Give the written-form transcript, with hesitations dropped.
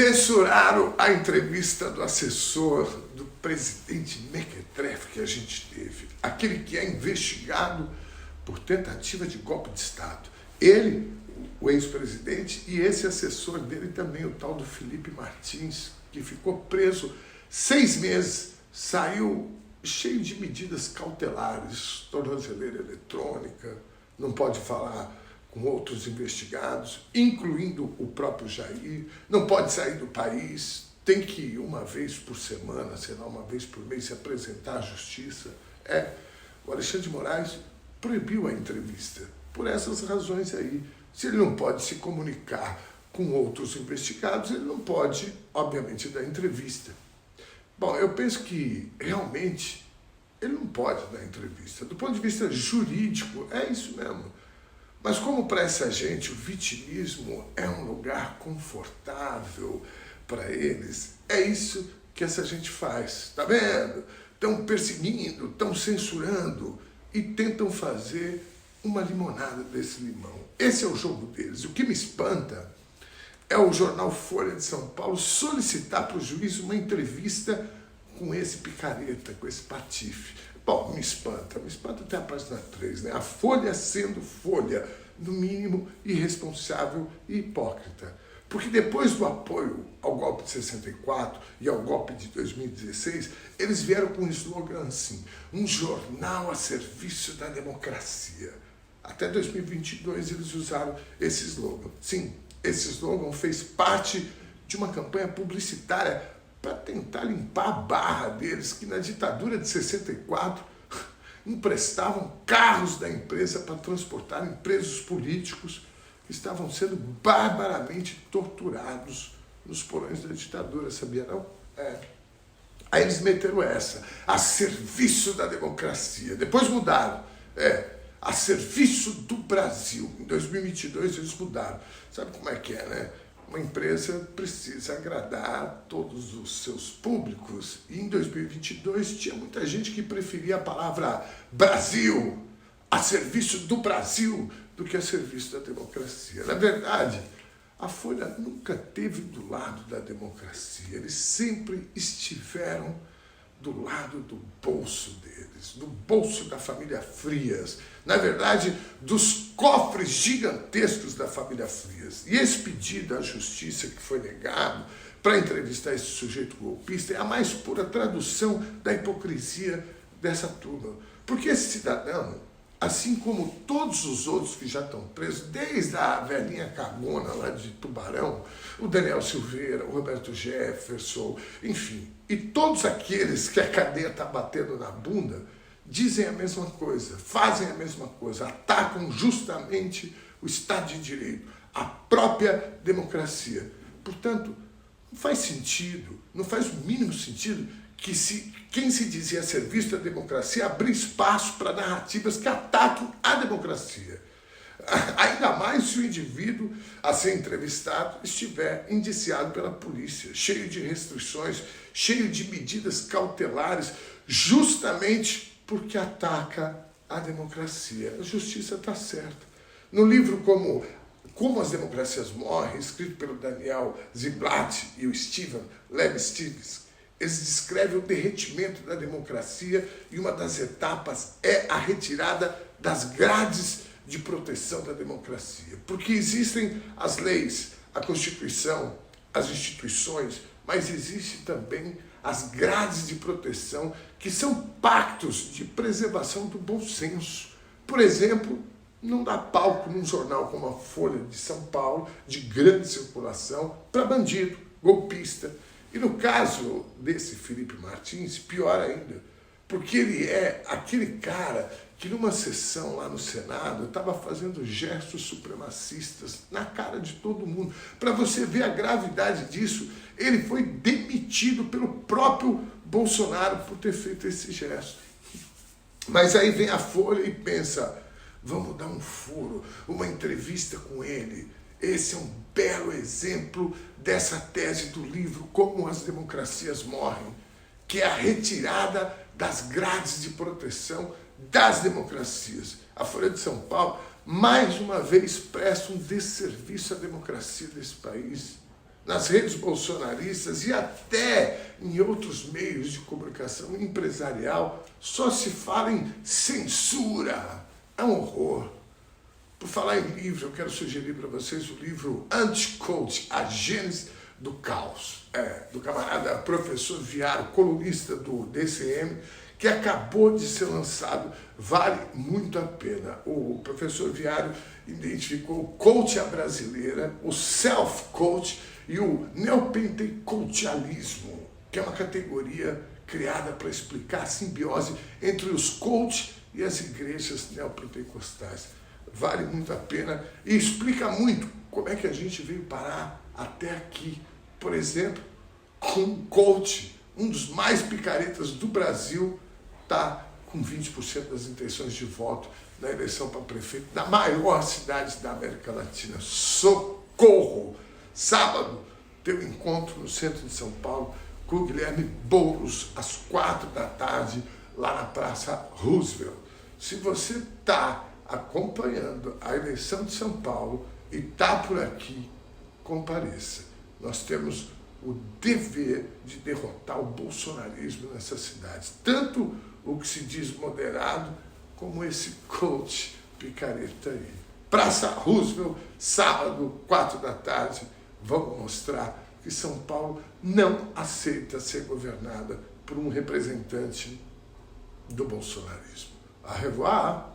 Censuraram a entrevista do assessor do presidente Mequetrefe que a gente teve, aquele que é investigado por tentativa de golpe de Estado. Ele, o ex-presidente, e esse assessor dele também, o tal do Felipe Martins, que ficou preso 6 meses, saiu cheio de medidas cautelares, tornozeleira eletrônica, não pode falar com outros investigados, incluindo o próprio Jair, não pode sair do país, tem que ir uma vez por semana, sei lá, uma vez por mês, se apresentar à justiça. O Alexandre de Moraes proibiu a entrevista, por essas razões aí. Se ele não pode se comunicar com outros investigados, ele não pode, obviamente, dar entrevista. Bom, eu penso que, realmente, ele não pode dar entrevista. Do ponto de vista jurídico, é isso mesmo. Mas como para essa gente o vitimismo é um lugar confortável para eles, é isso que essa gente faz, tá vendo? Estão perseguindo, estão censurando e tentam fazer uma limonada desse limão. Esse é o jogo deles. O que me espanta é o jornal Folha de São Paulo solicitar para o juiz uma entrevista com esse picareta, com esse patife. Bom, me espanta até a página 3, né? A Folha sendo Folha, no mínimo irresponsável e hipócrita. Porque depois do apoio ao golpe de 64 e ao golpe de 2016, eles vieram com um slogan assim: um jornal a serviço da democracia. Até 2022 eles usaram esse slogan. Sim, esse slogan fez parte de uma campanha publicitária para tentar limpar a barra deles, que na ditadura de 64 emprestavam carros da empresa para transportarem presos políticos que estavam sendo barbaramente torturados nos porões da ditadura, sabia não? Aí eles meteram essa, a serviço da democracia. Depois mudaram, a serviço do Brasil. Em 2022 eles mudaram. Sabe como é que é, né? Uma empresa precisa agradar todos os seus públicos. E em 2022 tinha muita gente que preferia a palavra Brasil, a serviço do Brasil, do que a serviço da democracia. Na verdade, a Folha nunca esteve do lado da democracia. Eles sempre estiveram do lado do bolso deles, do bolso da família Frias, na verdade, dos cofres gigantescos da família Frias. E esse pedido à justiça que foi negado para entrevistar esse sujeito golpista é a mais pura tradução da hipocrisia dessa turma. Porque esse cidadão, assim como todos os outros que já estão presos, desde a velhinha cagona lá de Tubarão, o Daniel Silveira, o Roberto Jefferson, enfim, e todos aqueles que a cadeia está batendo na bunda, dizem a mesma coisa, fazem a mesma coisa, atacam justamente o Estado de Direito, a própria democracia. Portanto, não faz sentido, não faz o mínimo sentido que quem se dizia a serviço da democracia abrir espaço para narrativas que ataquem a democracia. Ainda mais se o indivíduo a ser entrevistado estiver indiciado pela polícia, cheio de restrições, cheio de medidas cautelares, justamente porque ataca a democracia. A justiça está certa. No livro Como as Democracias Morrem, escrito pelo Daniel Ziblatt e o Steven Levi-Strauss, eles descrevem o derretimento da democracia e uma das etapas é a retirada das grades de proteção da democracia. Porque existem as leis, a Constituição, as instituições, mas existe também as grades de proteção que são pactos de preservação do bom senso. Por exemplo, não dá palco num jornal como a Folha de São Paulo, de grande circulação, para bandido, golpista. E no caso desse Felipe Martins, pior ainda, porque ele é aquele cara que numa sessão lá no Senado estava fazendo gestos supremacistas na cara de todo mundo. Para você ver a gravidade disso, ele foi demitido pelo próprio Bolsonaro por ter feito esse gesto. Mas aí vem a Folha e pensa, vamos dar um furo, uma entrevista com ele. Esse é um belo exemplo dessa tese do livro Como as Democracias Morrem, que é a retirada das grades de proteção das democracias. A Folha de São Paulo, mais uma vez, presta um desserviço à democracia desse país. nas redes bolsonaristas e até em outros meios de comunicação empresarial, só se fala em censura. É um horror. Por falar em livro, eu quero sugerir para vocês o livro Anti-Coach, A Gênese do Caos, do camarada professor Viário, colunista do DCM, que acabou de ser lançado, vale muito a pena. O professor Viário identificou o coach à brasileira, o self-coach e o neopentecostalismo, que é uma categoria criada para explicar a simbiose entre os coaches e as igrejas neopentecostais. Vale muito a pena e explica muito como é que a gente veio parar até aqui. Por exemplo, um coach, um dos mais picaretas do Brasil, está com 20% das intenções de voto na eleição para prefeito da maior cidade da América Latina. Socorro! Sábado, tem um encontro no centro de São Paulo com o Guilherme Boulos, às 4 da tarde, lá na Praça Roosevelt. Se você está acompanhando a eleição de São Paulo e está por aqui, compareça. Nós temos o dever de derrotar o bolsonarismo nessas cidades. Tanto o que se diz moderado, como esse coach picareta aí. Praça Roosevelt, sábado, 4 da tarde, vamos mostrar que São Paulo não aceita ser governada por um representante do bolsonarismo. Au revoir!